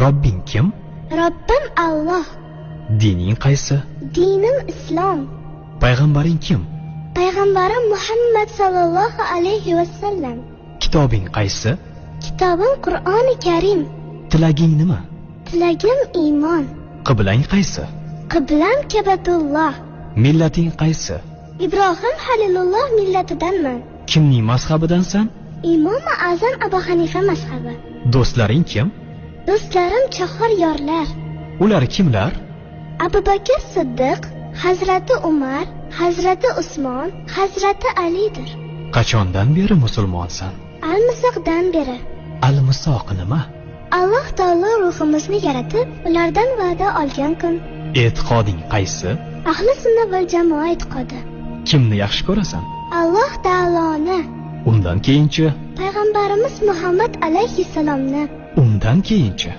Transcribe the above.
Robbing kim? Robbim Alloh. Dining qaysi? Dinim Islom. Payg'ambaring kim? Payg'ambarim Muhammad sallallohu alayhi vasallam. Kitobing qaysi? Kitobim Qur'oni Karim. Tilaging nima? Tilagim iymon. Qiblang qaysi? Qiblam Ka'batulloh. Millating qaysi? Ibrohim Halilulloh millatidanman. Kimning mazhabidansan? Imom Azam Abu Hanifa mazhabi. Do'stlaring kim? Do'stlarim chahor yorlar. Ular kimlar? Abu Bakr Siddiq, Hazrati Umar, Hazrati Usmon, Hazrati Alidir. Qachondan beri musulmonsan? Al-Misoqdan beri. Al-Misoq nima? Alloh taolo ruhimizni yaratib, ulardan va'da olgan kun. E'tiqoding qaysi? Ahli sunna val jamoa e'tiqodi. Kimni yaxshi ko'rasan? Alloh taoloni. Undan keyinchi? Payg'ambarimiz Muhammad alayhissalomni. Undan keyinchi?